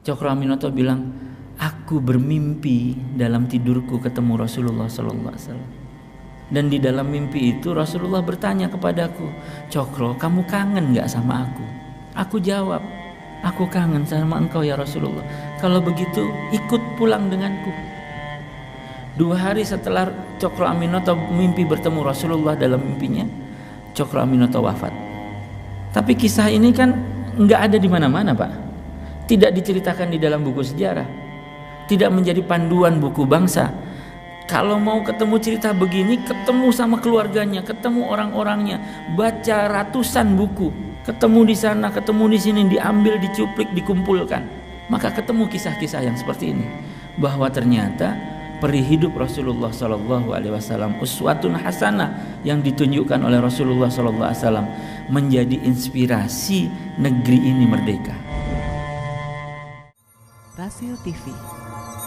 Cokro Aminoto bilang, aku bermimpi dalam tidurku ketemu Rasulullah sallallahu alaihi wasallam. Dan di dalam mimpi itu Rasulullah bertanya kepadaku, Cokro, kamu kangen gak sama aku? Aku jawab, aku kangen sama engkau ya Rasulullah. Kalau begitu ikut pulang denganku. 2 hari setelah Cokro Aminoto mimpi bertemu Rasulullah dalam mimpinya, Cokro Aminoto wafat. Tapi kisah ini kan nggak ada di mana-mana, Pak. Tidak diceritakan di dalam buku sejarah, tidak menjadi panduan buku bangsa. Kalau mau ketemu cerita begini, ketemu sama keluarganya, ketemu orang-orangnya, baca ratusan buku, ketemu di sana, ketemu di sini, diambil, dicuplik, dikumpulkan, maka ketemu kisah-kisah yang seperti ini, bahwa ternyata peri hidup Rasulullah Sallallahu Alaihi Wasallam, uswatun hasanah yang ditunjukkan oleh Rasulullah Sallallahu Alaihi Wasallam, menjadi inspirasi negeri ini merdeka. Rasil TV,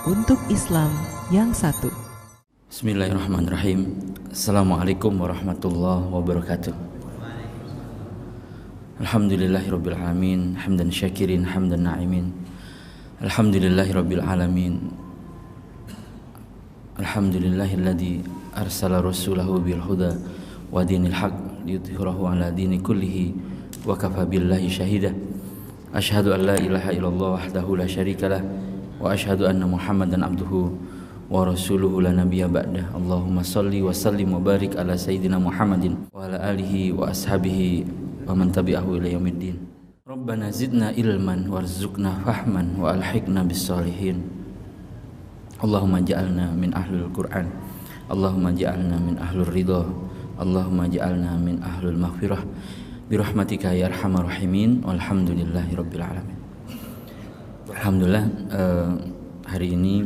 untuk Islam yang satu. Bismillahirrahmanirrahim. Assalamualaikum warahmatullahi wabarakatuh. Alhamdulillahirabbil alamin, hamdan syakirin, hamdan na'imin. Alhamdulillahirabbil alamin. Alhamdulillahilladzi arsala rasulahu bil huda wa dinil haq liyudhhirahu ala dini kullihi wa kafa billahi syahida. Asyhadu an la ilaha illallah wahdahu la syarikalah wa asyhadu anna Muhammadan abduhu wa rasuluhu la nabiyya ba'dah. Allahumma salli wa sallim wa barik ala sayyidina Muhammadin wa ala alihi wa ashabihi wa man tabi'ahu ila yaumiddin. Rabbana zidna ilman warzuqna fahman wa alhiqna bis solihin. Allahumma ja'alna min ahlul Qur'an, Allahumma ja'alna min ahlur ridha, Allahumma ja'alna min ahlul maghfirah birahmatika ya arhamar rahimin. Walhamdulillahirabbil alamin. Alhamdulillah, hari ini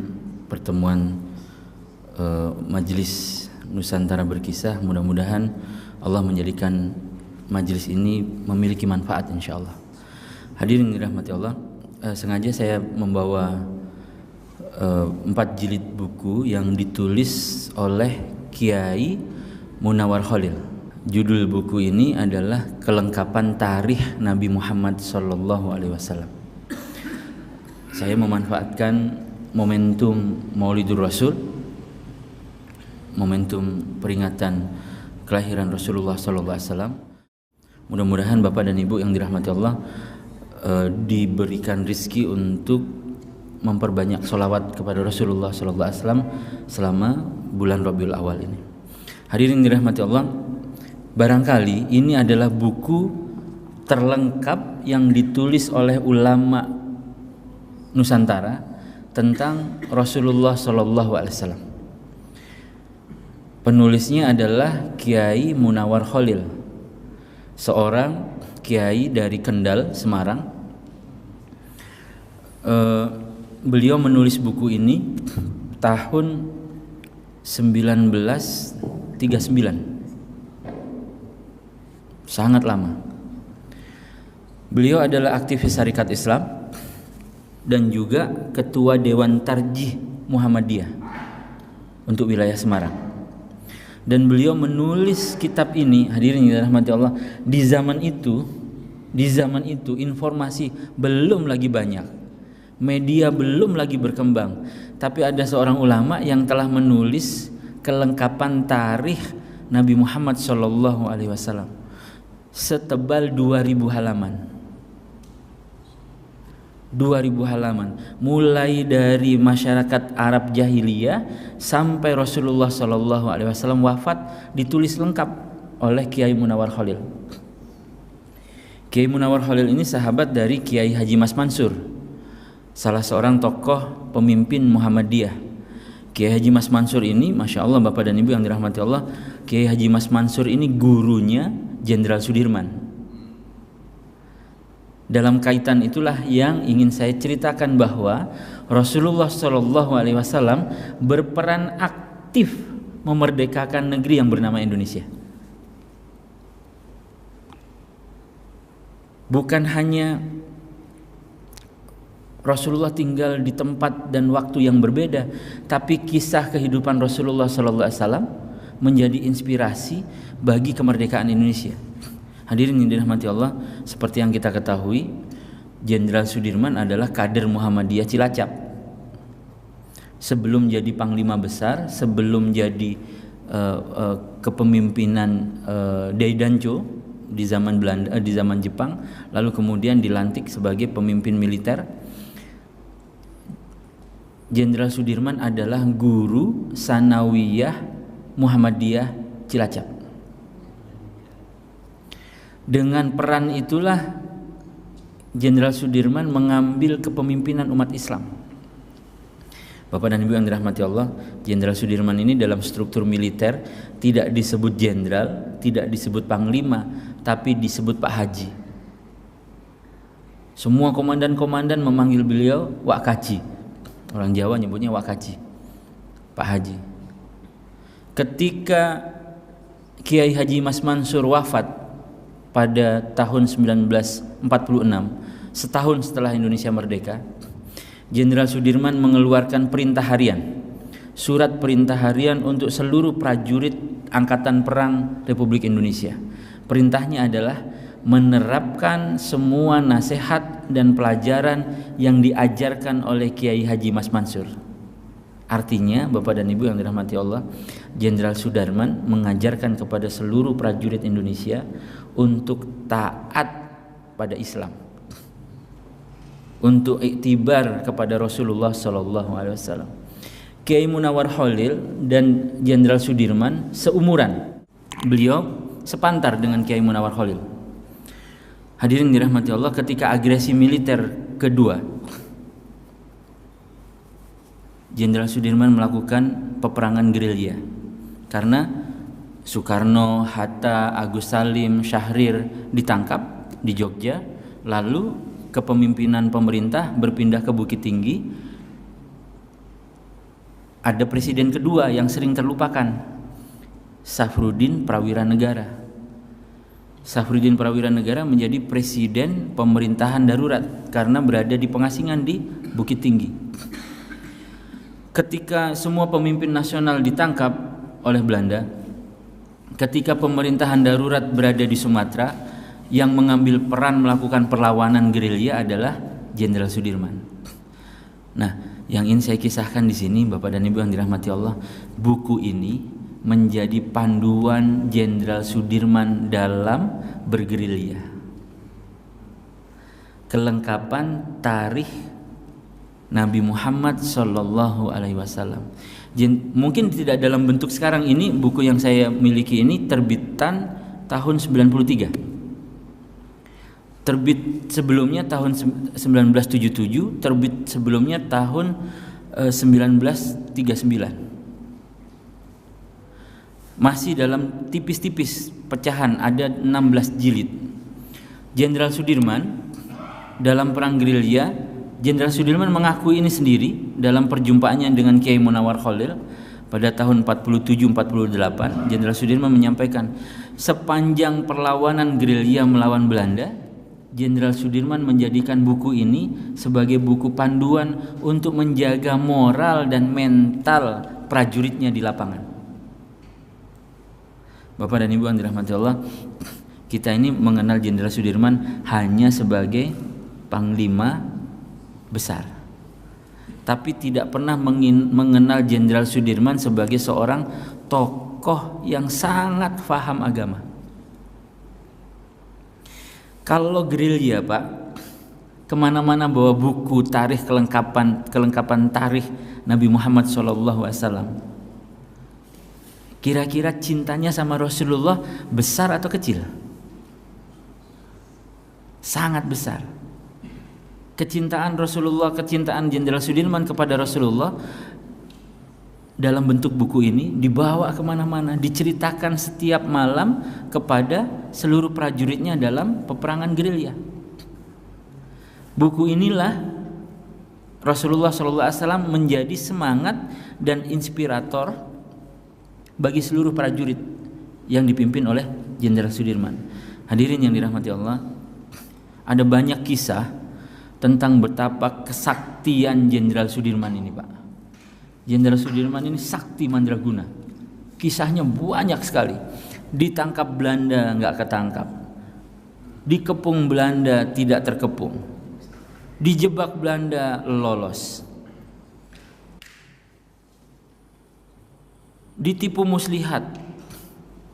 pertemuan majelis Nusantara Berkisah, mudah-mudahan Allah menjadikan majelis ini memiliki manfaat insyaallah. Hadirin dirahmati Allah, sengaja saya membawa 4 jilid buku yang ditulis oleh Kiai Munawar Khalil. Judul buku ini adalah Kelengkapan Tarikh Nabi Muhammad sallallahu alaihi wasallam. Saya memanfaatkan momentum Maulidur Rasul, momentum peringatan kelahiran Rasulullah sallallahu alaihi wasallam. Mudah-mudahan Bapak dan Ibu yang dirahmati Allah diberikan rizki untuk memperbanyak sholawat kepada Rasulullah sallallahu alaihi wasallam selama bulan Rabiul Awal ini. Hadirin dirahmati Allah, barangkali ini adalah buku terlengkap yang ditulis oleh ulama Nusantara tentang Rasulullah sallallahu alaihi wasallam. Penulisnya adalah Kiai Munawar Khalil, seorang kiai dari Kendal, Semarang. Beliau menulis buku ini tahun 1939. Sangat lama. Beliau adalah aktivis Syarikat Islam dan juga ketua Dewan Tarjih Muhammadiyah untuk wilayah Semarang. Dan beliau menulis kitab ini, hadirin yang dirahmati Allah, di zaman itu informasi belum lagi banyak, media belum lagi berkembang, tapi ada seorang ulama yang telah menulis kelengkapan tarikh Nabi Muhammad sallallahu alaihi wasallam setebal 2000 halaman. 2000 halaman, mulai dari masyarakat Arab jahiliyah sampai Rasulullah sallallahu alaihi wasallam wafat, ditulis lengkap oleh Kiai Munawar Khalil. Kiai Munawar Khalil ini sahabat dari Kiai Haji Mas Mansur, salah seorang tokoh pemimpin Muhammadiyah. Kiai Haji Mas Mansur ini, Masya Allah Bapak dan Ibu yang dirahmati Allah, Kiai Haji Mas Mansur ini gurunya Jenderal Sudirman. Dalam kaitan itulah yang ingin saya ceritakan, bahwa Rasulullah Shallallahu Alaihi Wasallam berperan aktif memerdekakan negeri yang bernama Indonesia. Bukan hanya Rasulullah tinggal di tempat dan waktu yang berbeda, tapi kisah kehidupan Rasulullah Shallallahu Alaihi Wasallam menjadi inspirasi bagi kemerdekaan Indonesia. Hadirin yang dirahmati Allah, seperti yang kita ketahui, Jenderal Sudirman adalah kader Muhammadiyah Cilacap. Sebelum jadi Panglima Besar, sebelum jadi kepemimpinan Daidancho di zaman Belanda, di zaman Jepang, lalu kemudian dilantik sebagai pemimpin militer. Jenderal Sudirman adalah guru Sanawiyah Muhammadiyah Cilacap. Dengan peran itulah Jenderal Sudirman mengambil kepemimpinan umat Islam. Bapak dan Ibu yang dirahmati Allah, Jenderal Sudirman ini dalam struktur militer tidak disebut jenderal, tidak disebut panglima, tapi disebut Pak Haji. Semua komandan-komandan memanggil beliau Wak Kaji. Orang Jawa nyebutnya Wak Kaji, Pak Haji. Ketika Kiai Haji Mas Mansur wafat pada tahun 1946, setahun setelah Indonesia merdeka, Jenderal Sudirman mengeluarkan perintah harian, surat perintah harian untuk seluruh prajurit Angkatan Perang Republik Indonesia. Perintahnya adalah menerapkan semua nasihat dan pelajaran yang diajarkan oleh Kiai Haji Mas Mansur. Artinya, Bapak dan Ibu yang dirahmati Allah, Jenderal Sudirman mengajarkan kepada seluruh prajurit Indonesia untuk taat pada Islam, untuk iktibar kepada Rasulullah SAW. Kiai Munawar Khalil dan Jenderal Sudirman seumuran. Beliau sepantar dengan Kiai Munawar Khalil. Hadirin dirahmati Allah, ketika agresi militer kedua, Jenderal Sudirman melakukan peperangan gerilya karena Soekarno, Hatta, Agus Salim, Syahrir ditangkap di Jogja, lalu kepemimpinan pemerintah berpindah ke Bukit Tinggi. Ada presiden kedua yang sering terlupakan, Safruddin Prawira Negara. Safruddin Prawira Negara menjadi presiden pemerintahan darurat karena berada di pengasingan di Bukit Tinggi. Ketika semua pemimpin nasional ditangkap oleh Belanda, ketika pemerintahan darurat berada di Sumatera, yang mengambil peran melakukan perlawanan gerilya adalah Jenderal Sudirman. Nah, yang ingin saya kisahkan di sini, Bapak dan Ibu yang dirahmati Allah, buku ini menjadi panduan Jenderal Sudirman dalam bergerilya. Kelengkapan tarikh Nabi Muhammad Sallallahu Alaihi Wasallam. Mungkin tidak dalam bentuk sekarang ini, buku yang saya miliki ini terbitan tahun 93. Terbit sebelumnya tahun 1977, terbit sebelumnya tahun 1939. Masih dalam tipis-tipis pecahan, ada 16 jilid. Jenderal Sudirman dalam perang gerilya, Jenderal Sudirman mengakui ini sendiri dalam perjumpaannya dengan Kiai Munawar Khalil pada tahun 47-48. Jenderal Sudirman menyampaikan, sepanjang perlawanan gerilya melawan Belanda, Jenderal Sudirman menjadikan buku ini sebagai buku panduan untuk menjaga moral dan mental prajuritnya di lapangan. Bapak dan Ibu yang dirahmati Allah, kita ini mengenal Jenderal Sudirman hanya sebagai Panglima Besar, tapi tidak pernah mengenal Jenderal Sudirman sebagai seorang tokoh yang sangat paham agama. Kalau gerilya, Pak, kemana-mana bawa buku tarikh, kelengkapan tarikh Nabi Muhammad SAW. Kira-kira cintanya sama Rasulullah besar atau kecil? Sangat besar. Kecintaan Rasulullah, kecintaan Jenderal Sudirman kepada Rasulullah dalam bentuk buku ini dibawa kemana-mana, diceritakan setiap malam kepada seluruh prajuritnya dalam peperangan gerilya. Buku inilah Rasulullah SAW menjadi semangat dan inspirator bagi seluruh prajurit yang dipimpin oleh Jenderal Sudirman. Hadirin yang dirahmati Allah, ada banyak kisah tentang betapa kesaktian Jenderal Sudirman ini, Pak. Jenderal Sudirman ini sakti mandraguna. Kisahnya banyak sekali. Ditangkap Belanda nggak ketangkap, dikepung Belanda tidak terkepung, Dijebak Belanda, lolos. Ditipu muslihat,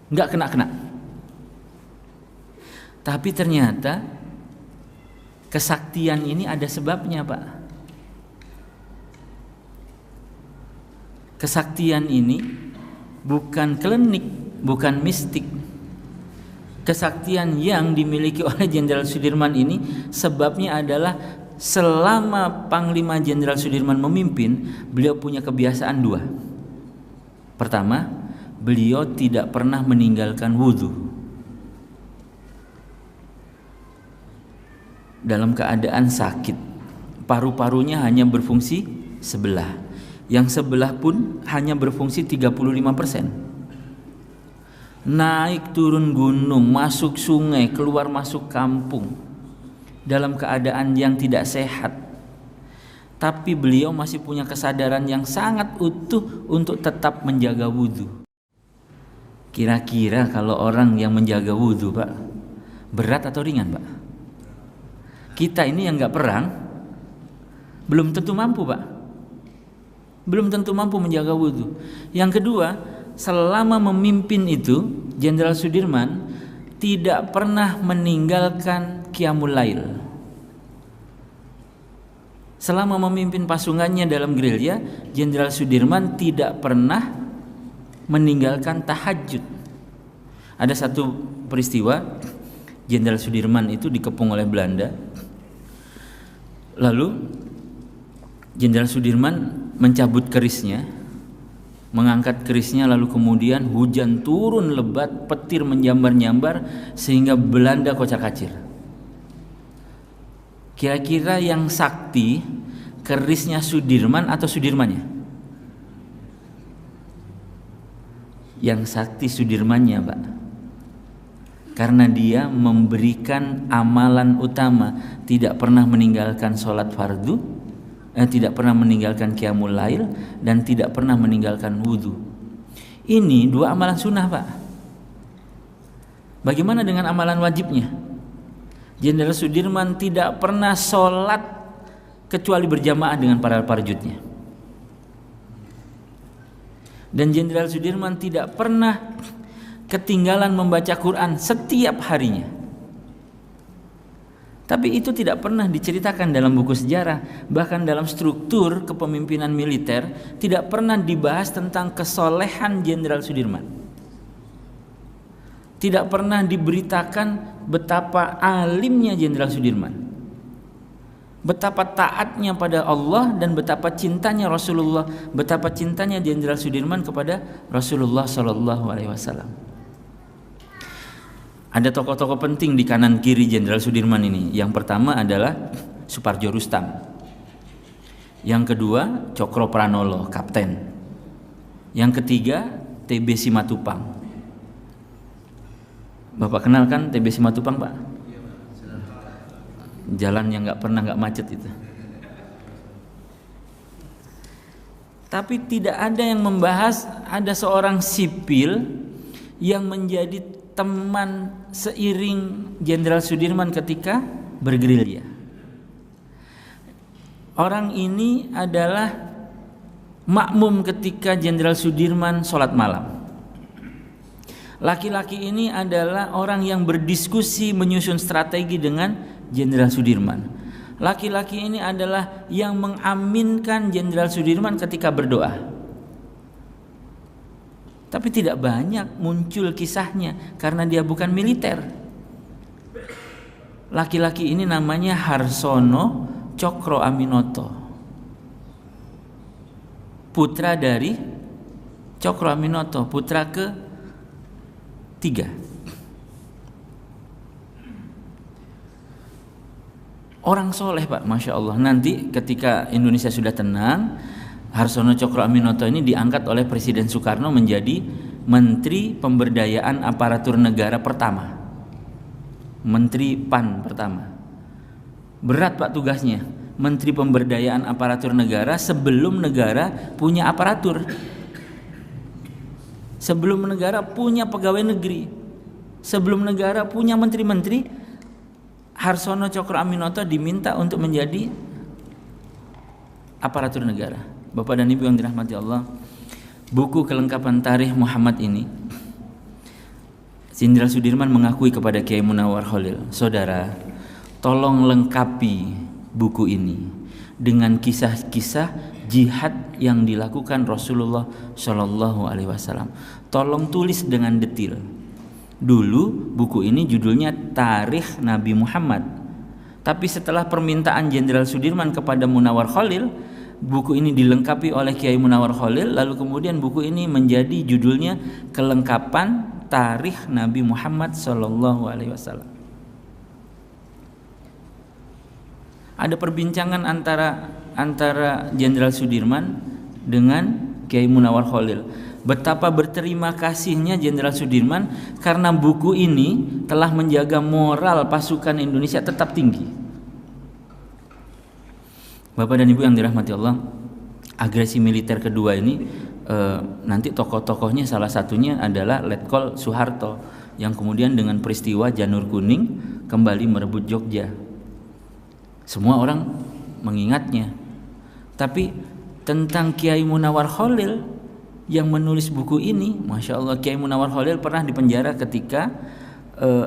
nggak kena-kena. Tapi ternyata kesaktian ini ada sebabnya, Pak. Kesaktian ini bukan klinik, bukan mistik. Kesaktian yang dimiliki oleh Jenderal Sudirman ini sebabnya adalah selama Panglima Jenderal Sudirman memimpin, beliau punya kebiasaan dua. Pertama, beliau tidak pernah meninggalkan wudhu. Dalam keadaan sakit, paru-parunya hanya berfungsi sebelah. Yang sebelah pun hanya berfungsi 35%. Naik turun gunung, masuk sungai, keluar masuk kampung, dalam keadaan yang tidak sehat. Tapi beliau masih punya kesadaran yang sangat utuh untuk tetap menjaga wudhu. Kira-kira kalau orang yang menjaga wudhu, Pak, berat atau ringan, Pak? Kita ini yang nggak perang, belum tentu mampu, Pak. Belum tentu mampu menjaga wudhu. Yang kedua, selama memimpin itu, Jenderal Sudirman tidak pernah meninggalkan qiyamul lail. Selama memimpin pasukannya dalam gerilya, Jenderal Sudirman tidak pernah meninggalkan tahajud. Ada satu peristiwa, Jenderal Sudirman itu dikepung oleh Belanda. Lalu Jenderal Sudirman mencabut kerisnya, mengangkat kerisnya, lalu kemudian hujan turun lebat, petir menjambar-nyambar sehingga Belanda kocar-kacir. Kira-kira yang sakti kerisnya Sudirman atau Sudirmannya? Yang sakti Sudirmannya, Pak. Karena dia memberikan amalan utama, tidak pernah meninggalkan sholat fardu, tidak pernah meninggalkan qiyamul lail, dan tidak pernah meninggalkan wudhu. Ini dua amalan sunnah, Pak. Bagaimana dengan amalan wajibnya? Jenderal Sudirman tidak pernah sholat kecuali berjamaah dengan para prajuritnya. Dan Jenderal Sudirman tidak pernah ketinggalan membaca Quran setiap harinya. Tapi itu tidak pernah diceritakan dalam buku sejarah. Bahkan dalam struktur kepemimpinan militer tidak pernah dibahas tentang kesolehan Jenderal Sudirman. Tidak pernah diberitakan betapa alimnya Jenderal Sudirman, betapa taatnya pada Allah, dan betapa cintanya Rasulullah, betapa cintanya Jenderal Sudirman kepada Rasulullah SAW. Ada tokoh-tokoh penting di kanan kiri Jenderal Sudirman ini. Yang pertama adalah Suparjo Rustam. Yang kedua Cokro Pranolo, kapten. Yang ketiga TB Simatupang. Bapak kenal kan TB Simatupang, Pak? Jalan yang nggak macet itu. Tapi tidak ada yang membahas ada seorang sipil yang menjadi teman seiring Jenderal Sudirman ketika bergerilya. Orang ini adalah makmum ketika Jenderal Sudirman sholat malam. Laki-laki ini adalah orang yang berdiskusi menyusun strategi dengan Jenderal Sudirman. Laki-laki ini adalah yang mengaminkan Jenderal Sudirman ketika berdoa. Tapi tidak banyak muncul kisahnya karena dia bukan militer. Laki-laki ini namanya Harsono Cokro Aminoto, putra dari Cokro Aminoto, putra ke-3. Orang soleh, Pak, Masya Allah. Nanti ketika Indonesia sudah tenang, Harsono Cokro Aminoto ini diangkat oleh Presiden Soekarno menjadi Menteri Pemberdayaan Aparatur Negara pertama, Menteri PAN pertama. Berat, Pak, tugasnya. Menteri Pemberdayaan Aparatur Negara sebelum negara punya aparatur, sebelum negara punya pegawai negeri, sebelum negara punya menteri-menteri. Harsono Cokro Aminoto diminta untuk menjadi aparatur negara. Bapak dan Ibu yang dirahmati Allah, buku kelengkapan tarikh Muhammad ini, Jenderal Sudirman mengakui kepada Kiai Munawwar Khalil, saudara, tolong lengkapi buku ini dengan kisah-kisah jihad yang dilakukan Rasulullah Shallallahu Alaihi Wasallam. Tolong tulis dengan detail. Dulu buku ini judulnya Tarikh Nabi Muhammad. Tapi setelah permintaan Jenderal Sudirman kepada Munawwar Khalil, buku ini dilengkapi oleh Kiai Munawwar Khalil. Lalu kemudian buku ini menjadi judulnya Kelengkapan Tarikh Nabi Muhammad Sallallahu Alaihi Wasallam. Ada perbincangan antara Jenderal Sudirman dengan Kiai Munawwar Khalil. Betapa berterima kasihnya Jenderal Sudirman karena buku ini telah menjaga moral pasukan Indonesia tetap tinggi. Bapak dan Ibu yang dirahmati Allah, agresi militer kedua ini nanti tokoh-tokohnya salah satunya adalah Letkol Soeharto yang kemudian dengan peristiwa Janur Kuning kembali merebut Jogja. Semua orang mengingatnya. Tapi tentang Kiai Munawwar Khalil yang menulis buku ini, Masya Allah, Kiai Munawwar Khalil pernah dipenjara ketika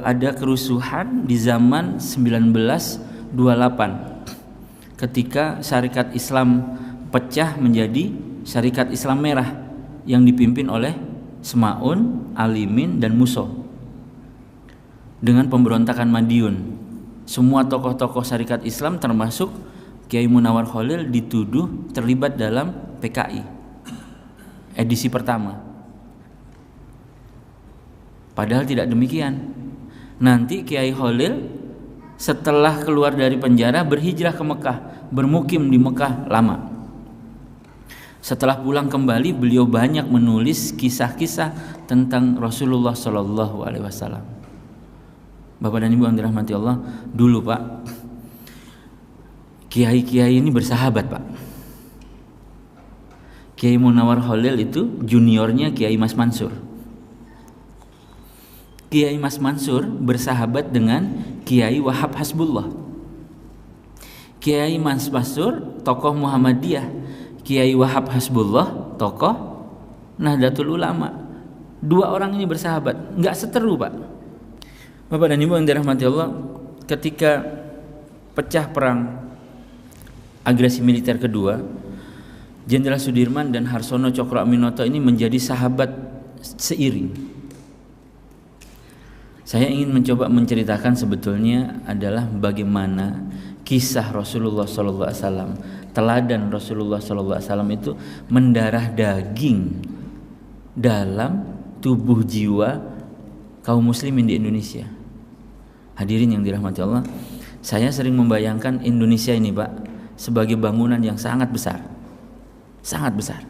ada kerusuhan di zaman 1928 ketika Syarikat Islam pecah menjadi Syarikat Islam Merah yang dipimpin oleh Semaun, Alimin, dan Muso dengan pemberontakan Madiun. Semua tokoh-tokoh Syarikat Islam termasuk Kiai Munawwar Khalil dituduh terlibat dalam PKI edisi pertama. Padahal tidak demikian. Nanti Kiai Khalil setelah keluar dari penjara berhijrah ke Mekah, bermukim di Mekah lama. Setelah pulang kembali beliau banyak menulis kisah-kisah tentang Rasulullah Shallallahu Alaihi Wasallam. Bapak dan Ibu yang dirahmati Allah, dulu Pak, kiai-kiai ini bersahabat Pak. Kiai Munawwar Khalil itu juniornya Kiai Mas Mansur. Kiai Mas Mansur bersahabat dengan Kiai Wahab Hasbullah. Kiai Mas Mansur tokoh Muhammadiyah, Kiai Wahab Hasbullah tokoh Nahdlatul Ulama. Dua orang ini bersahabat, nggak seteru Pak. Bapak dan Ibu yang dirahmati Allah, ketika pecah perang agresi militer kedua, Jenderal Sudirman dan Harsono Cokro Aminoto ini menjadi sahabat seiring. Saya ingin mencoba menceritakan sebetulnya adalah bagaimana kisah Rasulullah SAW, teladan Rasulullah SAW itu mendarah daging dalam tubuh jiwa kaum muslimin di Indonesia. Hadirin yang dirahmati Allah, saya sering membayangkan Indonesia ini Pak sebagai bangunan yang sangat besar. Sangat besar.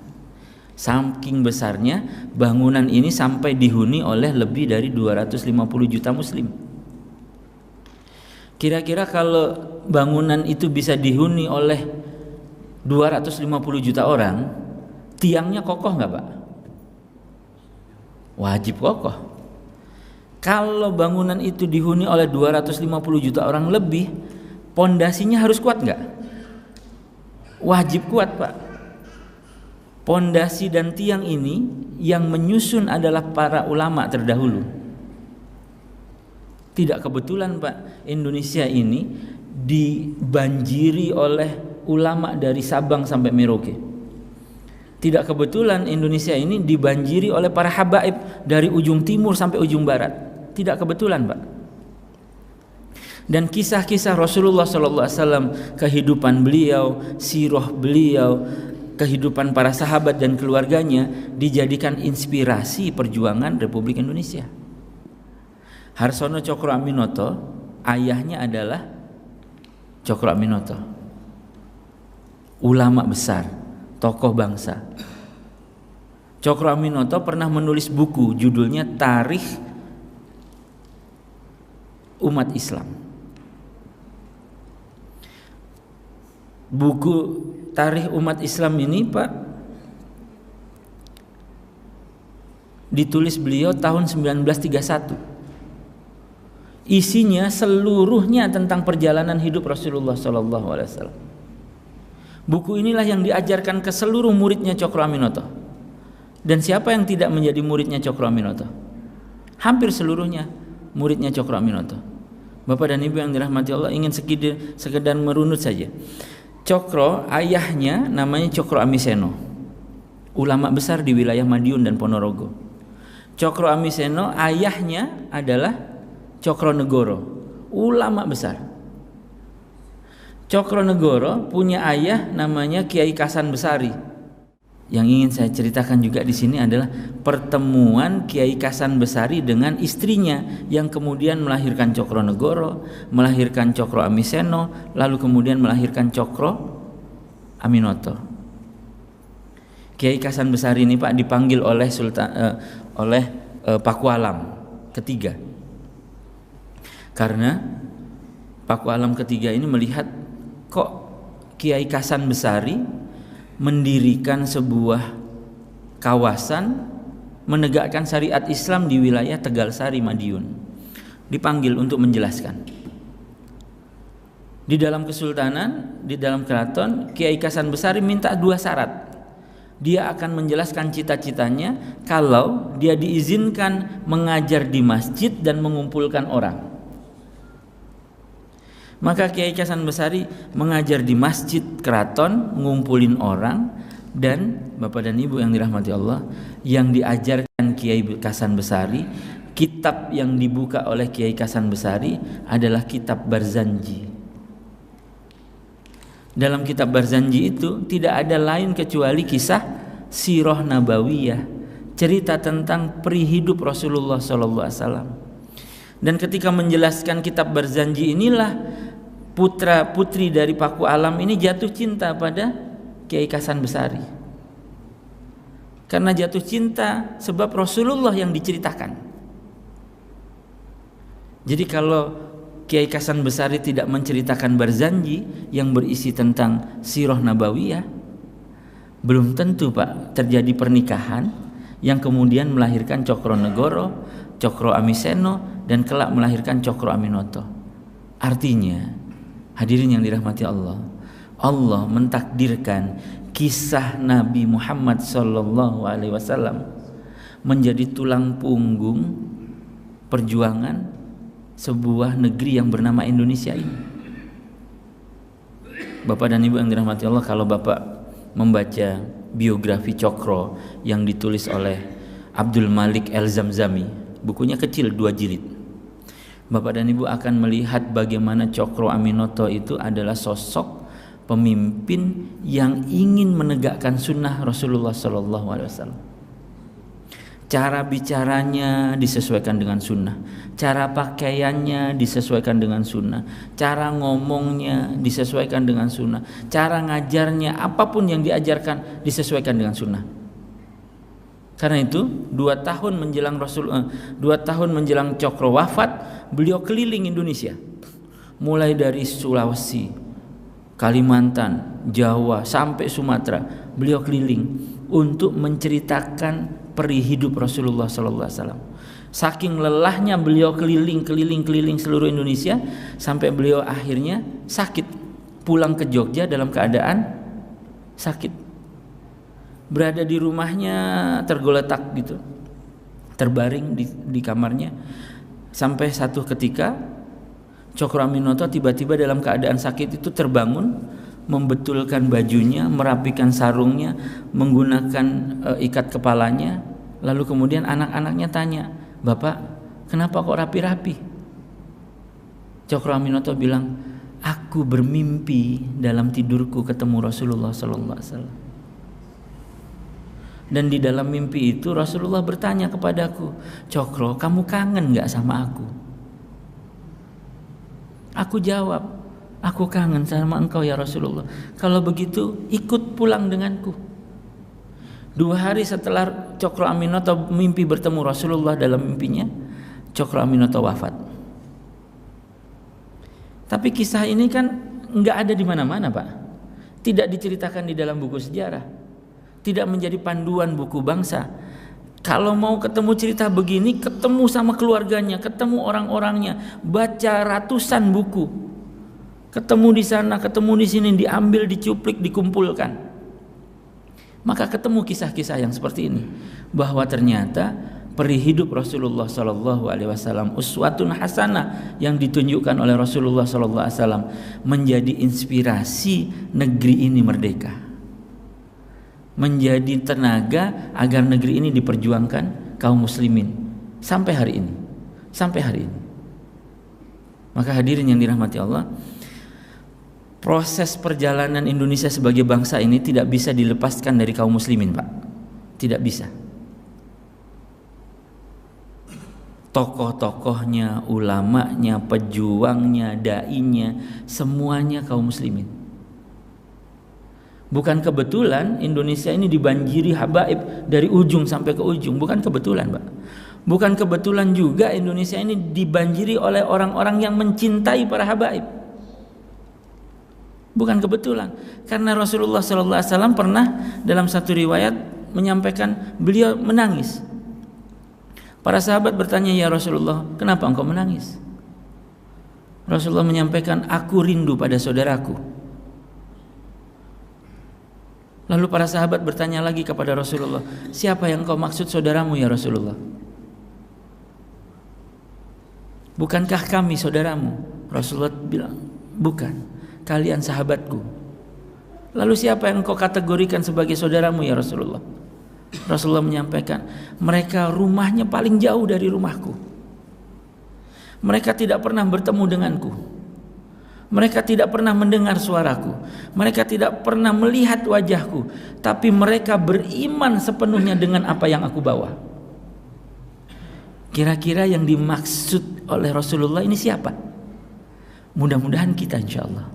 Saking besarnya bangunan ini sampai dihuni oleh lebih dari 250 juta muslim. Kira-kira kalau bangunan itu bisa dihuni oleh 250 juta orang, tiangnya kokoh nggak Pak? Wajib kokoh. Kalau bangunan itu dihuni oleh 250 juta orang lebih, pondasinya harus kuat nggak? Wajib kuat Pak. Pondasi dan tiang ini yang menyusun adalah para ulama terdahulu. Tidak kebetulan Pak, Indonesia ini dibanjiri oleh ulama dari Sabang sampai Merauke. Tidak kebetulan Indonesia ini dibanjiri oleh para habaib dari ujung timur sampai ujung barat. Tidak kebetulan Pak. Dan kisah-kisah Rasulullah SAW, kehidupan beliau, sirah beliau, kehidupan para sahabat dan keluarganya dijadikan inspirasi perjuangan Republik Indonesia. Harsono Cokro Aminoto, ayahnya adalah Cokro Aminoto, ulama besar, tokoh bangsa. Cokro Aminoto pernah menulis buku judulnya Tarikh Umat Islam. Buku Tarikh Umat Islam ini Pak ditulis beliau tahun 1931. Isinya seluruhnya tentang perjalanan hidup Rasulullah SAW. Buku inilah yang diajarkan ke seluruh muridnya Cokro Aminoto. Dan siapa yang tidak menjadi muridnya Cokro Aminoto? Hampir seluruhnya muridnya Cokro Aminoto. Bapak dan Ibu yang dirahmati Allah, ingin sekedar merunut saja. Cokro, ayahnya namanya Cokro Amiseno, ulama besar di wilayah Madiun dan Ponorogo. Cokro Amiseno ayahnya adalah Cokro Negoro, ulama besar. Cokro Negoro punya ayah namanya Kiai Kasan Besari. Yang ingin saya ceritakan juga di sini adalah pertemuan Kiai Kasan Besari dengan istrinya yang kemudian melahirkan Cokro Negoro, melahirkan Cokro Amiseno, lalu kemudian melahirkan Cokro Aminoto. Kiai Kasan Besari ini Pak dipanggil oleh Pakualam ketiga. Karena Pakualam ketiga ini melihat kok Kiai Kasan Besari mendirikan sebuah kawasan menegakkan syariat Islam di wilayah Tegalsari, Madiun. Dipanggil untuk menjelaskan. Di dalam kesultanan, di dalam keraton, Kiai Kasan Besari minta 2 syarat. Dia akan menjelaskan cita-citanya kalau dia diizinkan mengajar di masjid dan mengumpulkan orang. Maka Kiai Kasan Besari mengajar di masjid keraton, ngumpulin orang. Dan Bapak dan Ibu yang dirahmati Allah, yang diajarkan Kiai Kasan Besari, kitab yang dibuka oleh Kiai Kasan Besari adalah kitab Barzanji. Dalam kitab Barzanji itu tidak ada lain kecuali kisah sirah nabawiyah, cerita tentang peri hidup Rasulullah SAW. Dan ketika menjelaskan kitab Barzanji inilah putra putri dari Pakualam ini jatuh cinta pada Kiai Kasan Besari. Karena jatuh cinta sebab Rasulullah yang diceritakan. Jadi kalau Kiai Kasan Besari tidak menceritakan Barzanji yang berisi tentang sirah nabawiyah, belum tentu Pak terjadi pernikahan yang kemudian melahirkan Cokro Negoro, Cokro Amiseno, dan kelak melahirkan Cokro Aminoto. Artinya, hadirin yang dirahmati Allah, Allah mentakdirkan kisah Nabi Muhammad SAW menjadi tulang punggung perjuangan sebuah negeri yang bernama Indonesia ini. Bapak dan Ibu yang dirahmati Allah, kalau Bapak membaca biografi Cokro yang ditulis oleh Abdul Malik El-Zamzami, bukunya kecil 2 jilid, Bapak dan Ibu akan melihat bagaimana Cokro Aminoto itu adalah sosok pemimpin yang ingin menegakkan sunnah Rasulullah SAW. Cara bicaranya disesuaikan dengan sunnah, cara pakaiannya disesuaikan dengan sunnah, cara ngomongnya disesuaikan dengan sunnah, cara ngajarnya, apapun yang diajarkan disesuaikan dengan sunnah. Karena itu 2 tahun menjelang Cokro wafat, beliau keliling Indonesia, mulai dari Sulawesi, Kalimantan, Jawa sampai Sumatera. Beliau keliling untuk menceritakan peri hidup Rasulullah SAW. Saking lelahnya beliau keliling seluruh Indonesia sampai beliau akhirnya sakit, pulang ke Jogja dalam keadaan sakit. Berada di rumahnya tergeletak gitu, terbaring di kamarnya, sampai satu ketika Cokro Aminoto tiba-tiba dalam keadaan sakit itu terbangun, membetulkan bajunya, merapikan sarungnya, menggunakan ikat kepalanya. Lalu kemudian anak-anaknya tanya, "Bapak, kenapa kok rapi-rapi?" Cokro Aminoto bilang, "Aku bermimpi dalam tidurku ketemu Rasulullah SAW. Dan di dalam mimpi itu Rasulullah bertanya kepadaku, 'Cokro, kamu kangen gak sama aku?' Aku jawab, 'Aku kangen sama engkau ya Rasulullah. Kalau begitu ikut pulang denganku.' 2 hari setelah Cokro Aminoto mimpi bertemu Rasulullah dalam mimpinya, Cokro Aminoto wafat. Tapi kisah ini kan gak ada di mana-mana Pak. Tidak diceritakan di dalam buku sejarah, tidak menjadi panduan buku bangsa. Kalau mau ketemu cerita begini, ketemu sama keluarganya, ketemu orang-orangnya, baca ratusan buku, ketemu di sana, ketemu di sini, diambil, dicuplik, dikumpulkan. Maka ketemu kisah-kisah yang seperti ini, bahwa ternyata peri hidup Rasulullah SAW, uswatun hasanah yang ditunjukkan oleh Rasulullah SAW, menjadi inspirasi negeri ini merdeka, menjadi tenaga agar negeri ini diperjuangkan kaum muslimin sampai hari ini. Maka hadirin yang dirahmati Allah, proses perjalanan Indonesia sebagai bangsa ini tidak bisa dilepaskan dari kaum muslimin, Pak. Tidak bisa. Tokoh-tokohnya, ulamanya, pejuangnya, dai-nya, semuanya kaum muslimin. Bukan kebetulan Indonesia ini dibanjiri habaib dari ujung sampai ke ujung. Bukan kebetulan, Pak. Bukan kebetulan juga Indonesia ini dibanjiri oleh orang-orang yang mencintai para habaib. Bukan kebetulan. Karena Rasulullah SAW pernah dalam satu riwayat menyampaikan beliau menangis. Para sahabat bertanya, "Ya Rasulullah, kenapa engkau menangis?" Rasulullah menyampaikan, "Aku rindu pada saudaraku." Lalu para sahabat bertanya lagi kepada Rasulullah, "Siapa yang kau maksud saudaramu ya Rasulullah?" "Bukankah kami saudaramu?" Rasulullah bilang, "Bukan, kalian sahabatku." "Lalu siapa yang kau kategorikan sebagai saudaramu ya Rasulullah?" Rasulullah menyampaikan, "Mereka rumahnya paling jauh dari rumahku. Mereka tidak pernah bertemu denganku. Mereka tidak pernah mendengar suaraku. Mereka tidak pernah melihat wajahku. Tapi mereka beriman sepenuhnya dengan apa yang aku bawa." Kira-kira yang dimaksud oleh Rasulullah ini siapa? Mudah-mudahan kita, insya Allah.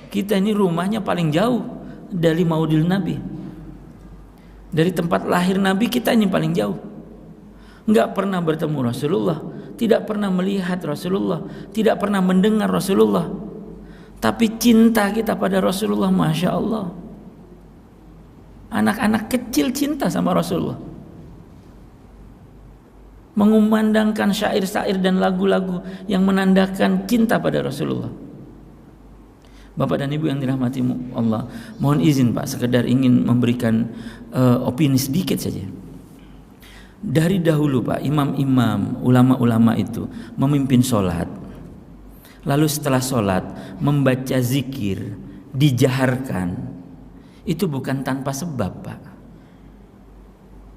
Kita ini rumahnya paling jauh dari maudil Nabi. Dari tempat lahir Nabi kita ini paling jauh. Enggak pernah bertemu Rasulullah, tidak pernah melihat Rasulullah, tidak pernah mendengar Rasulullah. Tapi cinta kita pada Rasulullah, Masya Allah. Anak-anak kecil cinta sama Rasulullah, mengumandangkan syair-syair dan lagu-lagu yang menandakan cinta pada Rasulullah. Bapak dan Ibu yang dirahmati Allah, mohon izin Pak, sekedar ingin memberikan opini sedikit saja. Dari dahulu Pak, imam-imam, ulama-ulama itu memimpin sholat, lalu setelah sholat membaca zikir, dijaharkan. Itu bukan tanpa sebab Pak.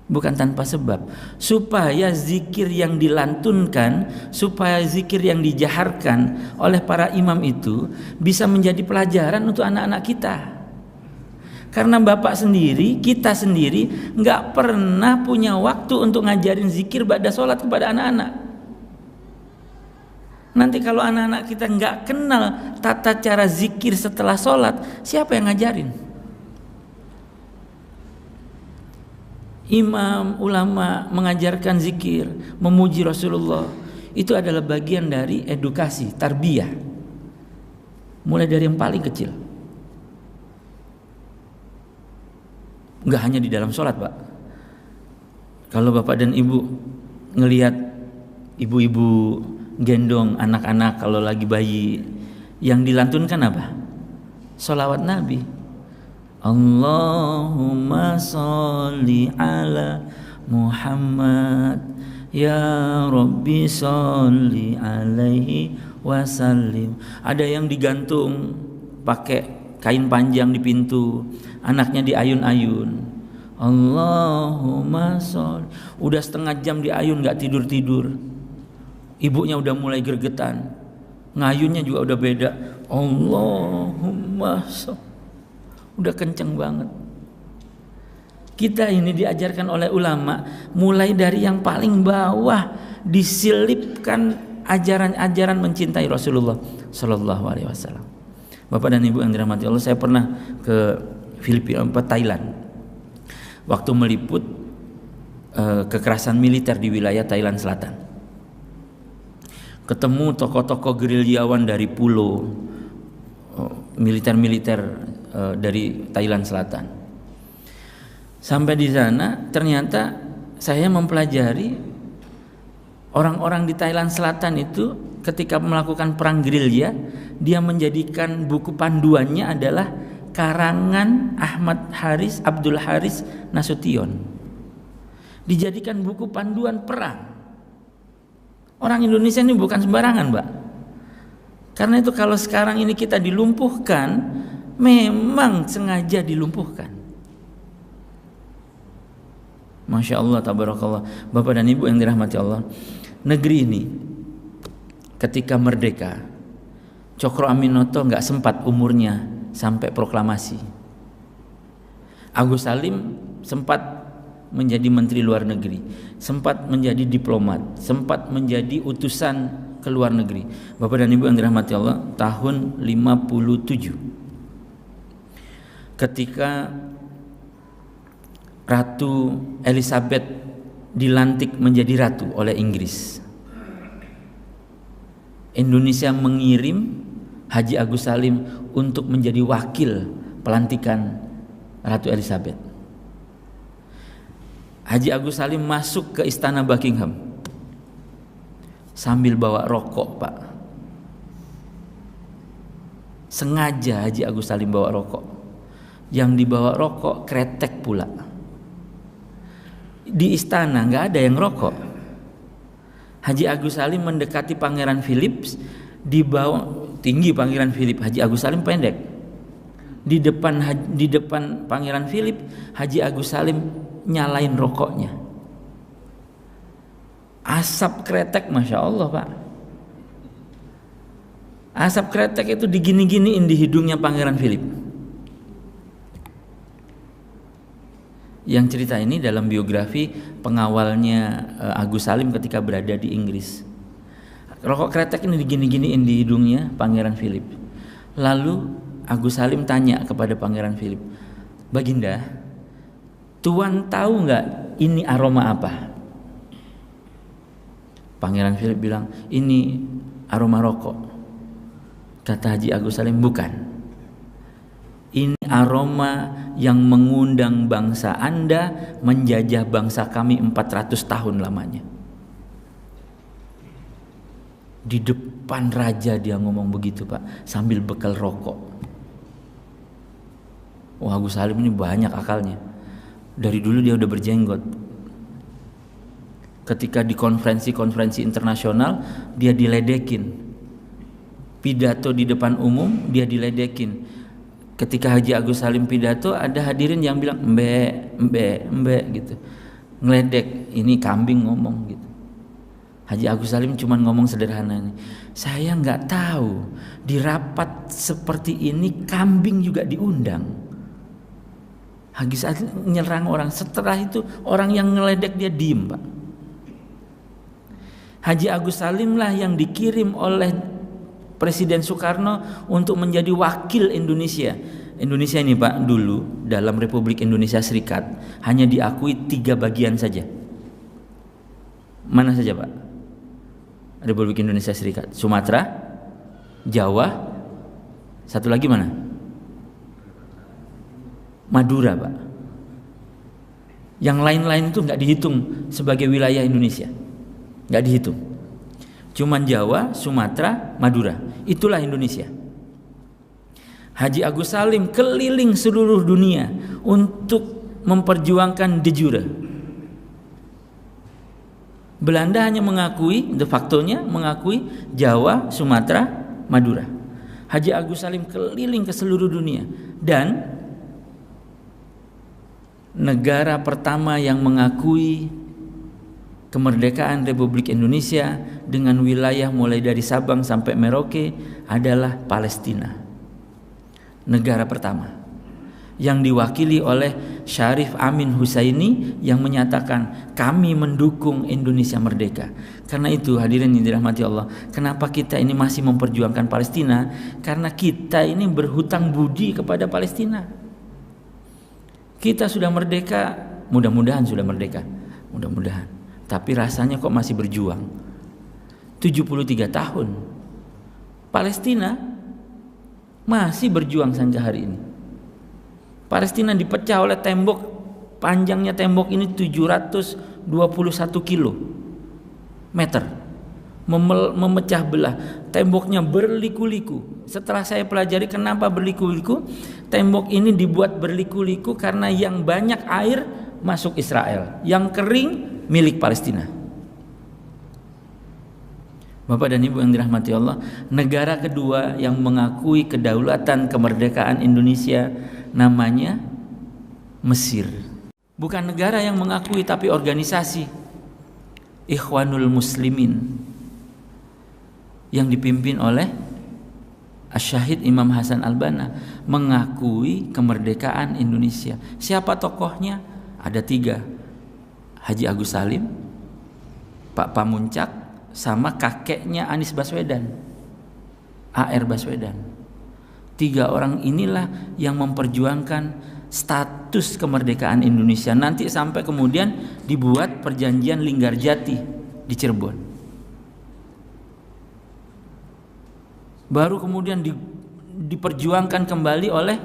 Bukan tanpa sebab, supaya zikir yang dilantunkan, supaya zikir yang dijaharkan oleh para imam itu bisa menjadi pelajaran untuk anak-anak kita. Karena bapak sendiri, kita sendiri nggak pernah punya waktu untuk ngajarin zikir ba'da sholat kepada anak-anak. Nanti kalau anak-anak kita nggak kenal tata cara zikir setelah sholat, siapa yang ngajarin? Imam, ulama mengajarkan zikir, memuji Rasulullah, itu adalah bagian dari edukasi, tarbiyah. Mulai dari yang paling kecil. Enggak hanya di dalam sholat Pak. Kalau bapak dan ibu ngelihat ibu-ibu gendong anak-anak kalau lagi bayi, yang dilantunkan apa? Sholawat Nabi. Allahumma sholli ala Muhammad, ya Rabbi sholli alaihi wasallim. Ada yang digantung pakai kain panjang di pintu, anaknya diayun-ayun. Allahumma sholli. Udah setengah jam diayun gak tidur-tidur. Ibunya udah mulai gergetan, ngayunnya juga udah beda. Allahumma sholli. Udah kenceng banget. Kita ini diajarkan oleh ulama mulai dari yang paling bawah, diselipkan ajaran-ajaran mencintai Rasulullah Sallallahu Alaihi Wasallam. Bapak dan Ibu yang dirahmati Allah, saya pernah ke Filipina, Thailand, waktu meliput kekerasan militer di wilayah Thailand Selatan. Ketemu tokoh-tokoh gerilyawan dari pulau, militer-militer dari Thailand Selatan. Sampai di sana ternyata saya mempelajari orang-orang di Thailand Selatan itu ketika melakukan perang gerilya, dia menjadikan buku panduannya adalah karangan Abdul Haris Nasution. Dijadikan buku panduan perang. Orang Indonesia ini bukan sembarangan, Mbak. Karena itu kalau sekarang ini kita dilumpuhkan, memang sengaja dilumpuhkan. Masya Allah, tabarakallah. Bapak dan Ibu yang dirahmati Allah, negeri ini ketika merdeka, Cokro Aminoto nggak sempat umurnya sampai proklamasi. Agus Salim sempat menjadi menteri luar negeri, sempat menjadi diplomat, sempat menjadi utusan ke luar negeri. Bapak dan Ibu yang dirahmati Allah, tahun 57 ketika Ratu Elizabeth dilantik menjadi ratu oleh Inggris, Indonesia mengirim Haji Agus Salim untuk menjadi wakil pelantikan Ratu Elizabeth. Haji Agus Salim masuk ke istana Buckingham sambil bawa rokok, Pak. Sengaja Haji Agus Salim bawa rokok. Yang dibawa rokok kretek pula. Di istana nggak ada yang rokok. Haji Agus Salim mendekati Pangeran Philip, di bawah tinggi Pangeran Philip, Haji Agus Salim pendek. Di depan Pangeran Philip, Haji Agus Salim nyalain rokoknya. Asap kretek, Masya Allah, Pak. Asap kretek itu digini-giniin di hidungnya Pangeran Philip. Yang cerita ini dalam biografi pengawalnya Agus Salim ketika berada di Inggris. Rokok kretek ini digini-giniin di hidungnya Pangeran Philip. Lalu Agus Salim tanya kepada Pangeran Philip, "Baginda, Tuan tahu nggak ini aroma apa?" Pangeran Philip bilang, "Ini aroma rokok." Kata Haji Agus Salim, "Bukan. Ini aroma yang mengundang bangsa Anda menjajah bangsa kami 400 tahun lamanya." Di depan raja dia ngomong begitu, Pak, sambil bekal rokok. Wah, Agus Salim ini banyak akalnya. Dari dulu dia udah berjenggot. Ketika di konferensi-konferensi internasional, dia diledekin. Pidato di depan umum, dia diledekin. Ketika Haji Agus Salim pidato, ada hadirin yang bilang embe gitu, ngeledek, ini kambing ngomong gitu. Haji Agus Salim cuma ngomong sederhana ini, "Saya nggak tahu di rapat seperti ini kambing juga diundang." Haji Salim nyerang orang. Setelah itu orang yang ngeledek dia diem, Pak. Haji Agus Salim lah yang dikirim oleh Presiden Soekarno untuk menjadi wakil Indonesia. Indonesia ini, Pak, dulu dalam Republik Indonesia Serikat hanya diakui 3 bagian saja. Mana saja, Pak? Republik Indonesia Serikat, Sumatera, Jawa, satu lagi mana? Madura, Pak. Yang lain-lain itu nggak dihitung sebagai wilayah Indonesia, nggak dihitung. Cuman Jawa, Sumatera, Madura, itulah Indonesia. Haji Agus Salim keliling seluruh dunia untuk memperjuangkan de jure. Belanda hanya mengakui, de factonya mengakui Jawa, Sumatera, Madura. Haji Agus Salim keliling ke seluruh dunia, dan negara pertama yang mengakui kemerdekaan Republik Indonesia dengan wilayah mulai dari Sabang sampai Merauke adalah Palestina. Negara pertama yang diwakili oleh Syarif Amin Husaini yang menyatakan kami mendukung Indonesia merdeka. Karena itu hadirin yang dirahmati Allah, kenapa kita ini masih memperjuangkan Palestina? Karena kita ini berhutang budi kepada Palestina. Kita sudah merdeka, mudah-mudahan sudah merdeka, mudah-mudahan. Tapi rasanya kok masih berjuang. 73 tahun Palestina masih berjuang sampai hari ini. Palestina dipecah oleh tembok panjangnya tembok ini 721 kilometer, memecah belah. Temboknya berliku-liku. Setelah saya pelajari kenapa berliku-liku, tembok ini dibuat berliku-liku karena yang banyak air masuk Israel, yang kering milik Palestina. Bapak dan Ibu yang dirahmati Allah, negara kedua yang mengakui kedaulatan kemerdekaan Indonesia namanya Mesir. Bukan negara yang mengakui, tapi organisasi Ikhwanul Muslimin yang dipimpin oleh Asy-Syahid Imam Hasan Al-Banna mengakui kemerdekaan Indonesia. Siapa tokohnya? Ada 3, Haji Agus Salim, Pak Pamuncak, sama kakeknya Anies Baswedan, A.R. Baswedan. 3 orang inilah yang memperjuangkan status kemerdekaan Indonesia. Nanti sampai kemudian dibuat perjanjian Linggarjati di Cirebon. Baru kemudian diperjuangkan kembali oleh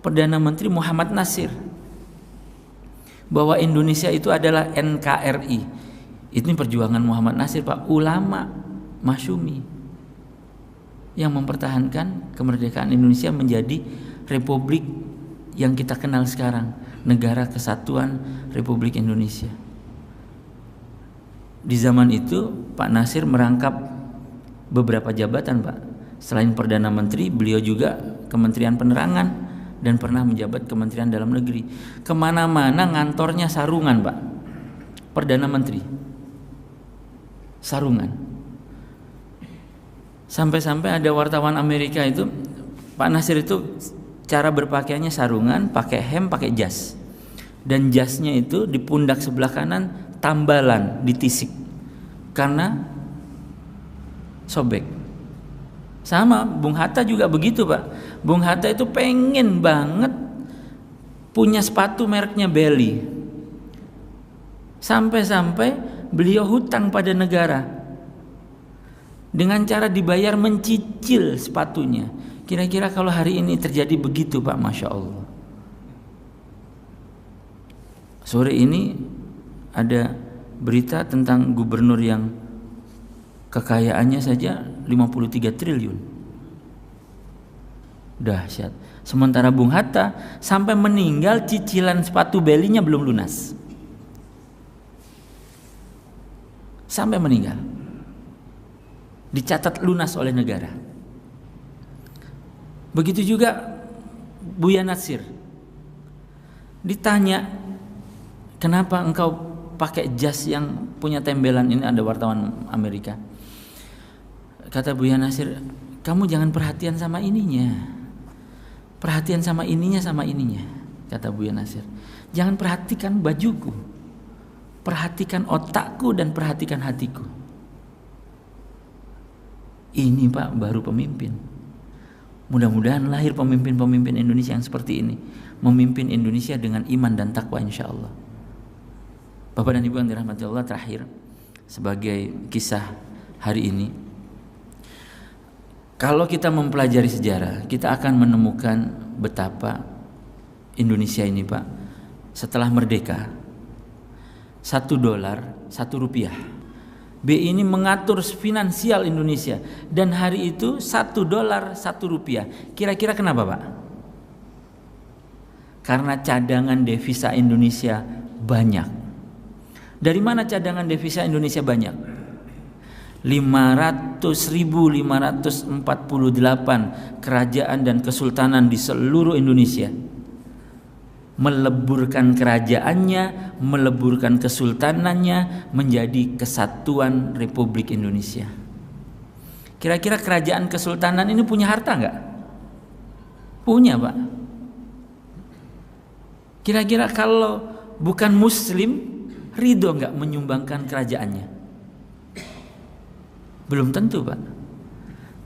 Perdana Menteri Muhammad Nasir bahwa Indonesia itu adalah NKRI. Ini perjuangan Muhammad Nasir, Pak, ulama Masyumi yang mempertahankan kemerdekaan Indonesia menjadi republik yang kita kenal sekarang, Negara Kesatuan Republik Indonesia. Di zaman itu Pak Nasir merangkap beberapa jabatan, Pak. Selain Perdana Menteri, beliau juga Kementerian Penerangan dan pernah menjabat Kementerian Dalam Negeri. Kemana-mana ngantornya sarungan, Pak. Perdana Menteri sarungan. Sampai-sampai ada wartawan Amerika itu, Pak Nasir itu cara berpakaiannya sarungan, pakai hem, pakai jas. Dan jasnya itu di pundak sebelah kanan tambalan, ditisik karena sobek. Sama Bung Hatta juga begitu, Pak. Bung Hatta itu pengen banget punya sepatu mereknya Belly. Sampai-sampai beliau hutang pada negara dengan cara dibayar mencicil sepatunya. Kira-kira kalau hari ini terjadi begitu, Pak, Masya Allah. Sore ini ada berita tentang gubernur yang kekayaannya saja 53 triliun. Dahsyat. Sementara Bung Hatta sampai meninggal cicilan sepatu Belly-nya belum lunas. Sampai meninggal dicatat lunas oleh negara. Begitu juga Buya Nasir ditanya, kenapa engkau pakai jas yang punya tembelan? Ini ada wartawan Amerika. Kata Buya Nasir, kamu jangan perhatian sama ininya, perhatian sama ininya, kata Buya Nasir. Jangan perhatikan bajuku, perhatikan otakku dan perhatikan hatiku. Ini, Pak, baru pemimpin. Mudah-mudahan lahir pemimpin-pemimpin Indonesia yang seperti ini, memimpin Indonesia dengan iman dan takwa, insya Allah. Bapak dan Ibu yang dirahmati Allah, terakhir sebagai kisah hari ini, kalau kita mempelajari sejarah, kita akan menemukan betapa Indonesia ini, Pak, setelah merdeka, $1, Rp1. BI ini mengatur finansial Indonesia, dan hari itu $1, Rp1. Kira-kira kenapa, Pak? Karena cadangan devisa Indonesia banyak. Dari mana cadangan devisa Indonesia banyak? 500.548 kerajaan dan kesultanan di seluruh Indonesia meleburkan kerajaannya, meleburkan kesultanannya menjadi Kesatuan Republik Indonesia. Kira-kira kerajaan kesultanan ini punya harta enggak? Punya, Pak. Kira-kira kalau bukan muslim, ridho enggak menyumbangkan kerajaannya? Belum tentu, Pak.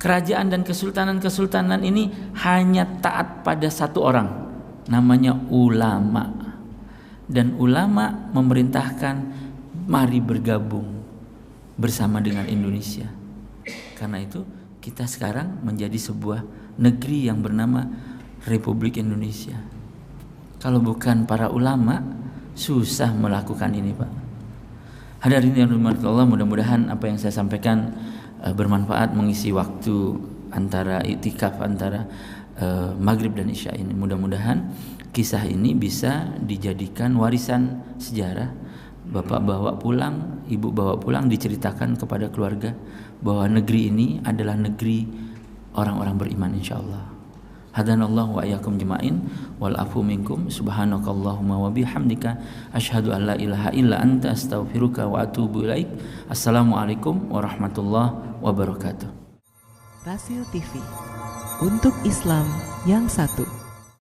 Kerajaan dan kesultanan ini hanya taat pada satu orang, namanya ulama. Dan ulama memerintahkan mari bergabung bersama dengan Indonesia. Karena itu kita sekarang menjadi sebuah negeri yang bernama Republik Indonesia. Kalau bukan para ulama, susah melakukan ini, Pak. Hadirin yang dirahmati Allah, mudah-mudahan apa yang saya sampaikan bermanfaat mengisi waktu antara iktikaf antara maghrib dan isya ini. Mudah-mudahan kisah ini bisa dijadikan warisan sejarah. Bapak bawa pulang, ibu bawa pulang, diceritakan kepada keluarga bahwa negeri ini adalah negeri orang-orang beriman, insyaallah. Hadanallahu wa iyyakum jema'in wal afu minkum, subhanakallahumma wa bihamdika asyhadu an la ilaha illa anta astaghfiruka wa atubu ilaik. Assalamualaikum warahmatullahi wabarakatuh. Rasil TV, untuk Islam yang satu.